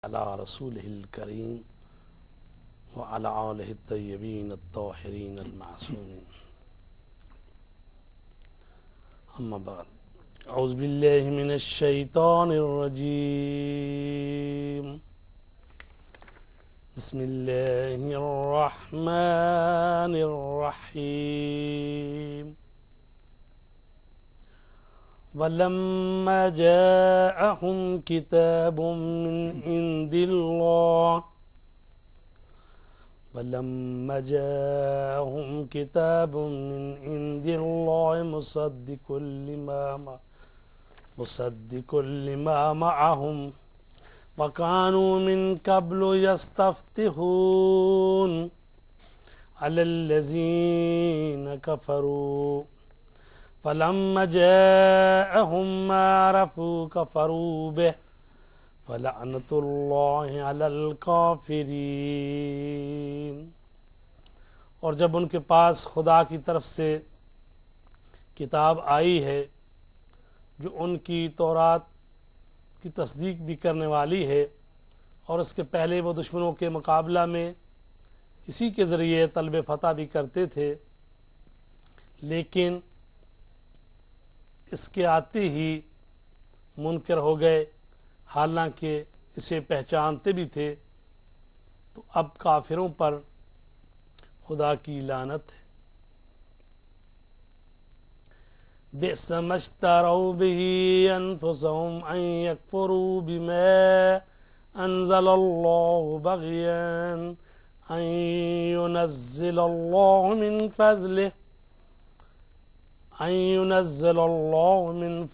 علی رسولہ الکریم وعلی آلہ الطیبین الطاہرین المعصومین اما بعد اعوذ باللہ من الشیطان الرجیم بسم اللہ الرحمن الرحیم وَلَمَّا جَاءَهُمْ كِتَابٌ مِّنْ عِندِ اللَّهِ مُصَدِّقٌ لِمَا مَعَهُمْ وَكَانُوا مِنْ قَبْلُ يَسْتَفْتِحُونَ عَلَى الَّذِينَ كَفَرُوا فَلَمَّا جَاءَهُمْ مَا عَرَفُوا كَفَرُوا بِهِ فَلَعْنَةُ اللَّهِ عَلَى الْكَافِرِينَ۔ اور جب ان کے پاس خدا کی طرف سے کتاب آئی ہے جو ان کی تورات کی تصدیق بھی کرنے والی ہے، اور اس کے پہلے وہ دشمنوں کے مقابلہ میں اسی کے ذریعے طلب فتح بھی کرتے تھے، لیکن اس کے آتے ہی منکر ہو گئے، حالانکہ اسے پہچانتے بھی تھے۔ تو اب کافروں پر خدا کی لعنت ہے۔ بئس ما اشتروا به انفسهم ان يكفروا بما انزل الله بغيا ان ينزل الله من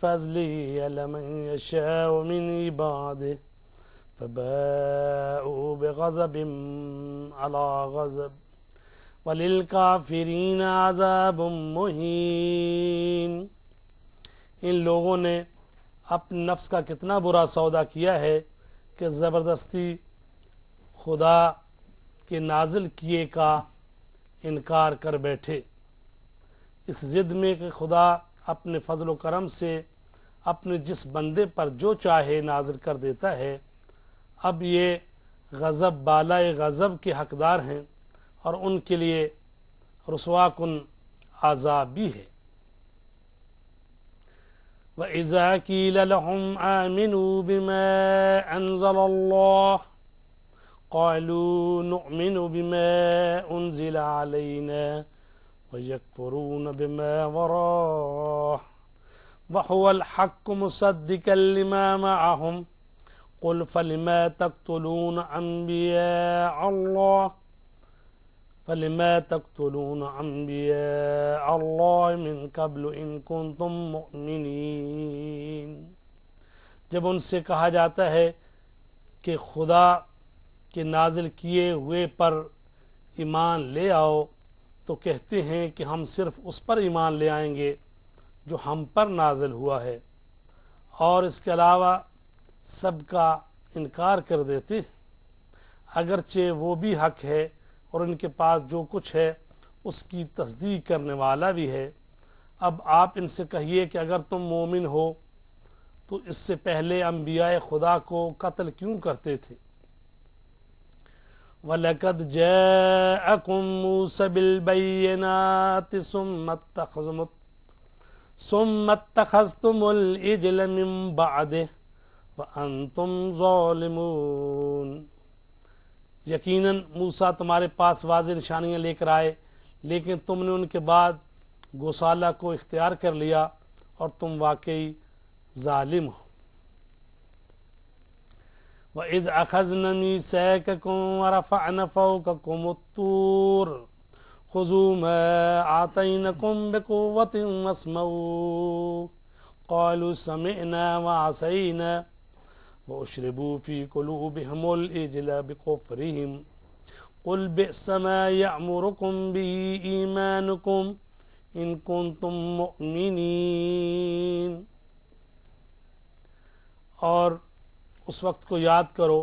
فضله على من يشاء من عباده فباءوا بغضب على غضب وللكافرين عذاب مهين۔ ان لوگوں نے اپنے نفس کا کتنا برا سودا کیا ہے کہ زبردستی خدا کے نازل کیے کا انکار کر بیٹھے، اس ضد میں کہ خدا اپنے فضل و کرم سے اپنے جس بندے پر جو چاہے نازل کر دیتا ہے۔ اب یہ غضب بالائے غضب کے حقدار ہیں اور ان کے لیے رسوا کن عذاب بھی ہے۔ وَإِذَا قِيلَ لَهُمْ آمِنُوا بِمَا أَنزَلَ اللَّهُ قَالُوا نُؤْمِنُ بِمَا أُنزِلَ عَلَيْنَا وَيَكْفُرُونَ بِمَا وَرَاءَهُ وَهُوَ الْحَقُّ مُصَدِّقًا لِمَا مَعَهُمْ قُلْ فَلِمَا تَقْتُلُونَ أَنْبِيَاءَ اللَّهِ مِنْ قَبْلُ إِنْ كُنْتُمْ مُؤْمِنِينَ۔ جب ان سے کہا جاتا ہے کہ خدا کے نازل کیے ہوئے پر ایمان لے آؤ، تو کہتے ہیں کہ ہم صرف اس پر ایمان لے آئیں گے جو ہم پر نازل ہوا ہے، اور اس کے علاوہ سب کا انکار کر دیتے ہیں، اگرچہ وہ بھی حق ہے اور ان کے پاس جو کچھ ہے اس کی تصدیق کرنے والا بھی ہے۔ اب آپ ان سے کہیے کہ اگر تم مومن ہو تو اس سے پہلے انبیاء خدا کو قتل کیوں کرتے تھے؟ وَلَقَدْ جَاءَكُم مُوسَىٰ بِالْبَيِّنَاتِ ثُمَّ اتَّخَذْتُمُ الْعِجْلَ مِن بَعْدِهِ وَأَنْتُمْ ظَالِمُونَ۔ یقیناً موسیٰ تمہارے پاس واضح نشانیاں لے کر آئے، لیکن تم نے ان کے بعد گوسالہ کو اختیار کر لیا اور تم واقعی ظالم ہو۔ وَإِذْ أَخَذْنَا مِيثَاقَكُمْ وَرَفَعْنَا فَوْقَكُمُ الطُّورَ خُذُوا مَا آتَيْنَاكُمْ بِقُوَّةٍ وَاسْمَعُوا قَالُوا سَمِعْنَا وَعَصَيْنَا وَأُشْرِبُوا فِي قُلُوبِهِمُ الْعِجْلَ بِكُفْرِهِمْ قُلْ بِئْسَ مَا يَأْمُرُكُمْ بِهِ إِيمَانُكُمْ إِن كُنتُم مُؤْمِنِينَ۔ اور اس وقت کو یاد کرو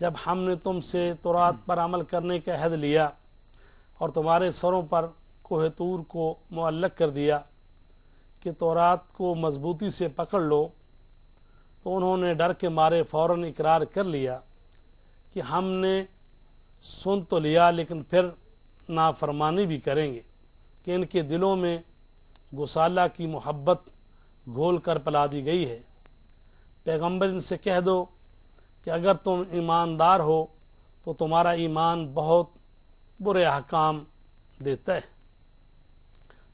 جب ہم نے تم سے تورات پر عمل کرنے کا عہد لیا اور تمہارے سروں پر کوہ طور کو معلق کر دیا کہ تورات کو مضبوطی سے پکڑ لو، تو انہوں نے ڈر کے مارے فوراً اقرار کر لیا کہ ہم نے سن تو لیا لیکن پھر نافرمانی بھی کریں گے، کہ ان کے دلوں میں گسالہ کی محبت گھول کر پلا دی گئی ہے۔ پیغمبر ان سے کہہ دو کہ اگر تم ایماندار ہو تو تمہارا ایمان بہت برے احکام دیتا ہے۔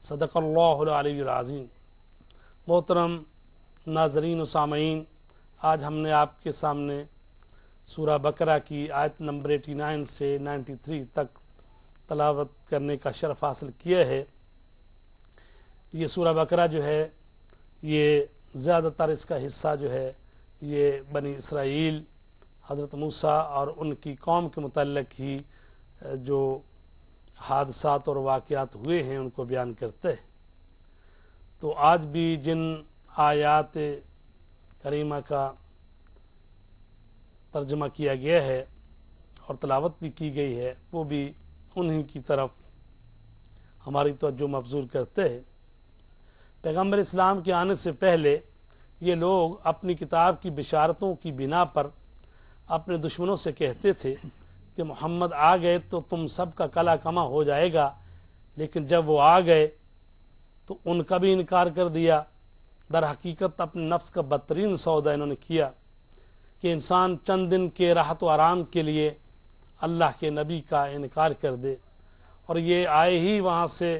صدق اللہ العلی العظیم۔ محترم ناظرین و سامعین، آج ہم نے آپ کے سامنے سورہ بقرہ کی آیت نمبر 89 سے 93 تک تلاوت کرنے کا شرف حاصل کیا ہے۔ یہ سورہ بقرہ جو ہے یہ زیادہ تر اس کا حصہ جو ہے یہ بنی اسرائیل، حضرت موسیٰ اور ان کی قوم کے متعلق ہی جو حادثات اور واقعات ہوئے ہیں ان کو بیان کرتے ہیں۔ تو آج بھی جن آیات کریمہ کا ترجمہ کیا گیا ہے اور تلاوت بھی کی گئی ہے وہ بھی انہی کی طرف ہماری توجہ مبذول کرتے ہیں۔ پیغمبر اسلام کے آنے سے پہلے یہ لوگ اپنی کتاب کی بشارتوں کی بنا پر اپنے دشمنوں سے کہتے تھے کہ محمد آ گئے تو تم سب کا کلا کما ہو جائے گا، لیکن جب وہ آ گئے تو ان کا بھی انکار کر دیا۔ در حقیقت اپنے نفس کا بدترین سودا انہوں نے کیا کہ انسان چند دن کے راحت و آرام کے لیے اللہ کے نبی کا انکار کر دے، اور یہ آئے ہی وہاں سے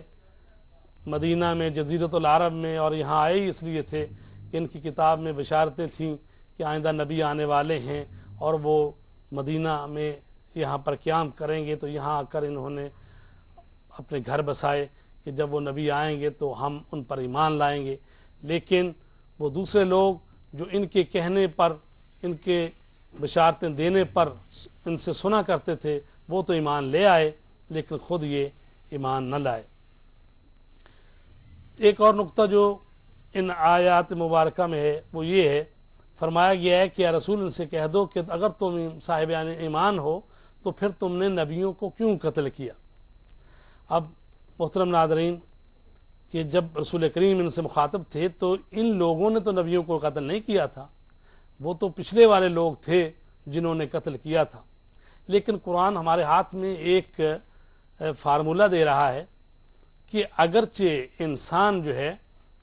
مدینہ میں، جزیرۃ العرب میں، اور یہاں آئے ہی اس لیے تھے کہ ان کی کتاب میں بشارتیں تھیں کہ آئندہ نبی آنے والے ہیں اور وہ مدینہ میں یہاں پر قیام کریں گے، تو یہاں آ کر انہوں نے اپنے گھر بسائے کہ جب وہ نبی آئیں گے تو ہم ان پر ایمان لائیں گے۔ لیکن وہ دوسرے لوگ جو ان کے کہنے پر، ان کے بشارتیں دینے پر ان سے سنا کرتے تھے وہ تو ایمان لے آئے لیکن خود یہ ایمان نہ لائے۔ ایک اور نقطہ جو ان آیات مبارکہ میں ہے وہ یہ ہے، فرمایا گیا ہے کہ یا رسول ان سے کہہ دو کہ اگر تم صاحب ایمان ہو تو پھر تم نے نبیوں کو کیوں قتل کیا۔ اب محترم ناظرین کہ جب رسول کریم ان سے مخاطب تھے تو ان لوگوں نے تو نبیوں کو قتل نہیں کیا تھا، وہ تو پچھلے والے لوگ تھے جنہوں نے قتل کیا تھا۔ لیکن قرآن ہمارے ہاتھ میں ایک فارمولہ دے رہا ہے کہ اگرچہ انسان جو ہے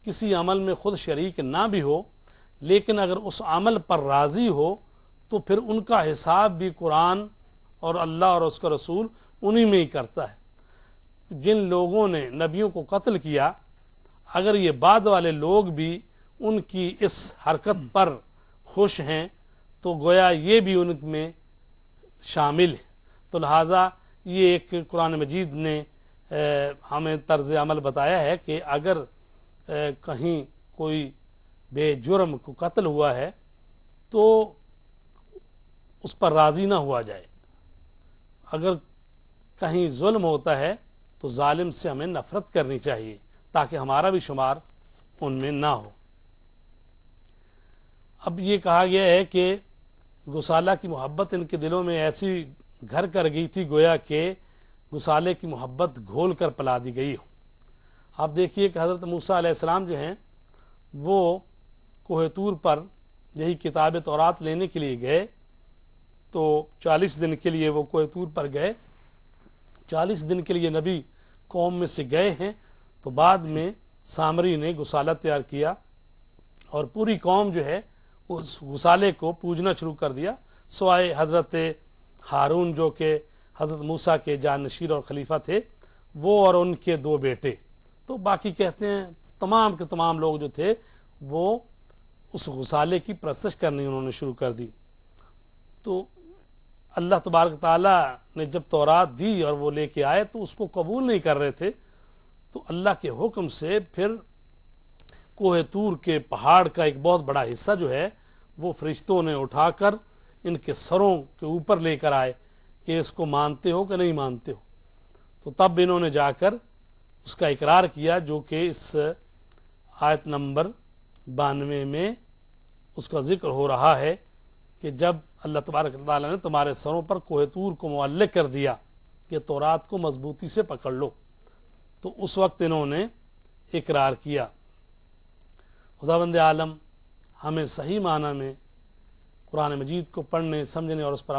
کسی عمل میں خود شریک نہ بھی ہو، لیکن اگر اس عمل پر راضی ہو تو پھر ان کا حساب بھی قرآن اور اللہ اور اس کا رسول انہی میں ہی کرتا ہے۔ جن لوگوں نے نبیوں کو قتل کیا، اگر یہ بعد والے لوگ بھی ان کی اس حرکت پر خوش ہیں تو گویا یہ بھی ان میں شامل ہے۔ تو لہٰذا یہ ایک قرآن مجید نے ہمیں طرز عمل بتایا ہے کہ اگر کہیں کوئی بے جرم کو قتل ہوا ہے تو اس پر راضی نہ ہوا جائے۔ اگر کہیں ظلم ہوتا ہے تو ظالم سے ہمیں نفرت کرنی چاہیے تاکہ ہمارا بھی شمار ان میں نہ ہو۔ اب یہ کہا گیا ہے کہ گسالہ کی محبت ان کے دلوں میں ایسی گھر کر گئی تھی گویا کہ گسالے کی محبت گھول کر پلا دی گئی ہو۔ آپ دیکھیے کہ حضرت موسیٰ علیہ السلام جو ہیں وہ کوہ طور پر یہی کتاب تورات لینے کے لیے گئے، تو 40 دن کے لیے وہ کوہ طور پر گئے۔ 40 دن کے لیے نبی قوم میں سے گئے ہیں، تو بعد میں سامری نے گسالہ تیار کیا اور پوری قوم جو ہے اس گسالے کو پوجنا شروع کر دیا، سوائے حضرت ہارون جو کہ حضرت موسیٰ کے جانشین اور خلیفہ تھے، وہ اور ان کے 2 بیٹے۔ تو باقی کہتے ہیں تمام کے تمام لوگ جو تھے وہ اس غسالے کی پرستش کرنی انہوں نے شروع کر دی۔ تو اللہ تبارک تعالیٰ نے جب تورات دی اور وہ لے کے آئے تو اس کو قبول نہیں کر رہے تھے، تو اللہ کے حکم سے پھر کوہ طور کے پہاڑ کا ایک بہت بڑا حصہ جو ہے وہ فرشتوں نے اٹھا کر ان کے سروں کے اوپر لے کر آئے کہ اس کو مانتے ہو کہ نہیں مانتے ہو۔ تو تب انہوں نے جا کر اس کا اقرار کیا جو کہ اس آیت نمبر 92 میں اس کا ذکر ہو رہا ہے کہ جب اللہ تبارک تعالیٰ نے تمہارے سروں پر کوہ طور کو معلق کر دیا کہ تورات کو مضبوطی سے پکڑ لو، تو اس وقت انہوں نے اقرار کیا۔ خداوند عالم ہمیں صحیح معنی میں قرآن مجید کو پڑھنے، سمجھنے اور اس پر